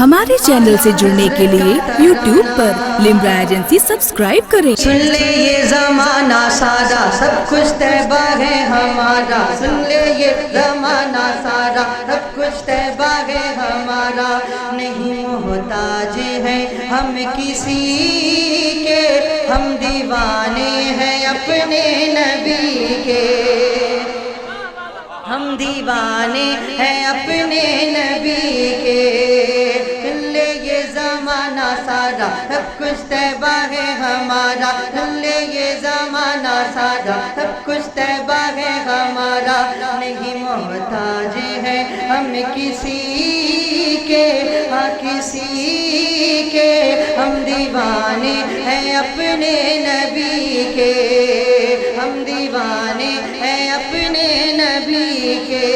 हमारे चैनल से जुड़ने के लिए YouTube पर लिम्रा एजेंसी सब्सक्राइब करें। सुन ले ये ज़माना सारा सब कुछ तैबा है हमारा, सुन ले ये ज़माना सारा सब कुछ तैबा है हमारा। नहीं मोहताज है हम किसी के, हम दीवाने हैं अपने नबी के, हम दीवाने हैं अपने नबी के। सुन ले ये ज़माना सारा सब कुछ तैबा है हमारा, सुन ले ये ज़माना सारा सब कुछ तैबा है हमारा। नहीं मोहताज है हम किसी के, हाँ किसी के, हम दीवाने हैं अपने नबी के, हम दीवाने हैं अपने नबी के।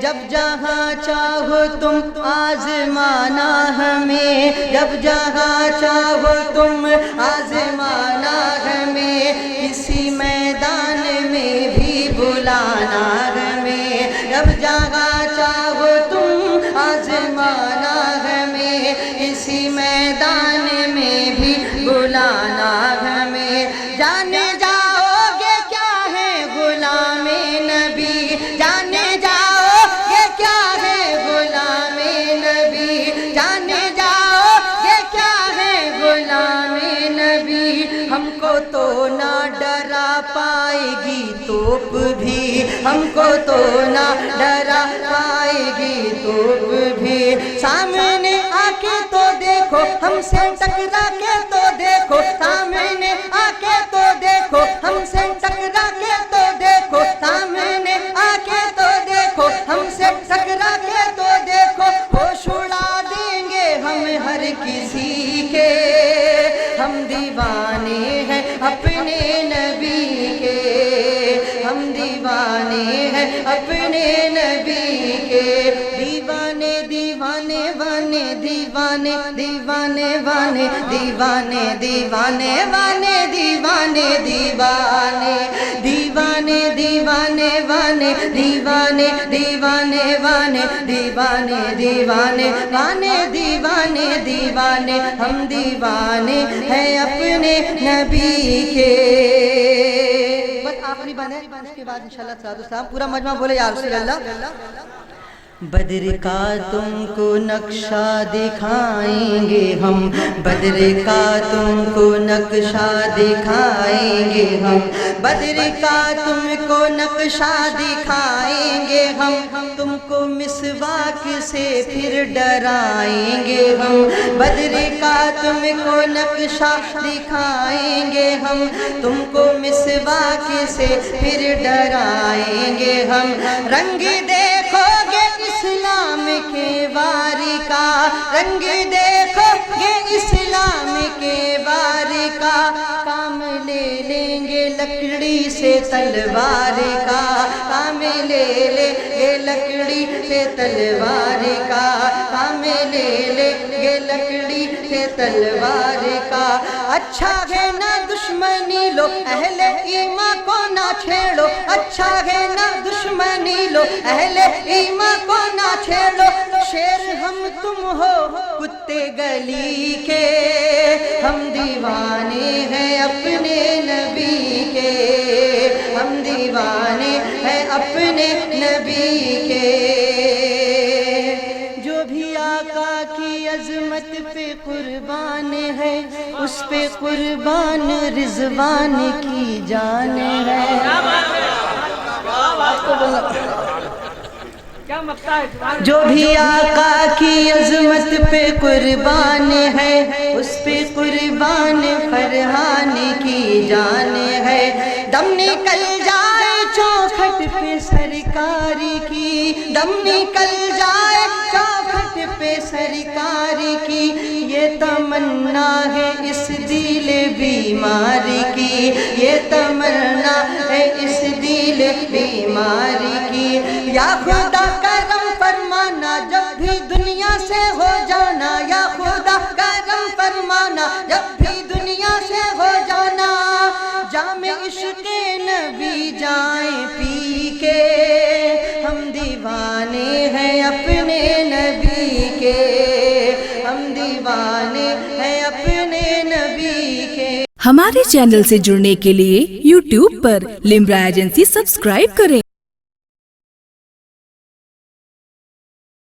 जब जहाँ चाहो तुम आज़माना हमें, जब जहाँ चाहो तुम आज़माना हमें, किसी मैदान में भी बुलाना हमें। जब जहाँ चाहो तुम आज़माना हमें, किसी मैदान में भी बुलाना हमें। जाने जाओगे क्या है गुलामे नबी, जाने जाओगे क्या है गुलामे नबी, जाने जाओगे क्या है गुलामे नबी। हमको तो ना डरा पाएगी तोप भी, हमको तो ना डरा पाएगी तोप भी। सामने आके तो देखो, हमसे टकरा के तो देखो, सामने आके तो देखो, हमसे टकरा के तो देखो, सामने आके तो देखो, हमसे टकरा के तो देखो। होश उड़ा देंगे हम हर किसी के, हम दीवाने हैं अपने नबी के, हम दीवाने हैं अपने नबी के। दीवाने दीवाने वाने, दीवाने दीवाने वाने, दीवाने दीवाने वाने, दीवाने दीवाने, दीवाने दीवाने वाने, दीवाने दीवाने वाने, दीवाने दीवाने वाने, दीवाने दीवाने, हम दीवाने हैं अपने नबी के। बस आखिरी बंद है, उसके बाद इंशाल्लाह साधु साहब पूरा मजमा बोले या रसूल अल्लाह। बद्र का तुमको नक्शा दिखाएंगे हम, बद्र का तुमको नक्शा दिखाएंगे हम, बद्र का तुमको नक्शा दिखाएंगे हम। तुमको मिसवाक से फिर डराएंगे हम, बद्र का तुमको नक्शा दिखाएंगे हम, तुमको मिसवाक से फिर डराएंगे हम। रंग देखोगे इस्लाम के वारी का, रंग देखोगे इस्लाम के वारी का, काम ले लेंगे लकड़ी से तलवार का, काम ले लेंगे लकड़ी से तलवार का, काम ले लेंगे लकड़ी से तलवार का। अच्छा है ना दुश्मनी लो, अहले ईमान को ना छेड़ो, अच्छा है ना दुश्मनी लो, अहले ईमान को ना छेड़ो। शेर हम तुम हो कुत्ते गली के, हम दीवाने हैं अपने नबी के, हम दीवाने हैं अपने नबी के। जो भी आका की अजमत पे कुर्बान है, उस पे कुर्बान रिजवान की जान है। जो भी आका की अजमत पे कुर्बान है, उस पे कुर्बान फरहान की जान है। दम निकल जाए चौखट पे सरकार की, दम निकल जाए चौखट पे सरकार की, ये तमन्ना है इस दिल बीमारी की, ये तमन्ना है इस दिल बीमारी की। या खुदा करम फरमाना जब भी दुनिया से हो जाना, या खुदा करम फरमाना जब भी दुनिया से हो जाना। जामे इश्क़ नबी जाए पी के, हम दीवाने हैं अपने نبی کے، ہم دیوانے ہیں اپنے نبی کے۔ ہمارے چینل سے جڑنے کے لیے YouTube پر لمبرا ایجنسی سبسکرائب کریں۔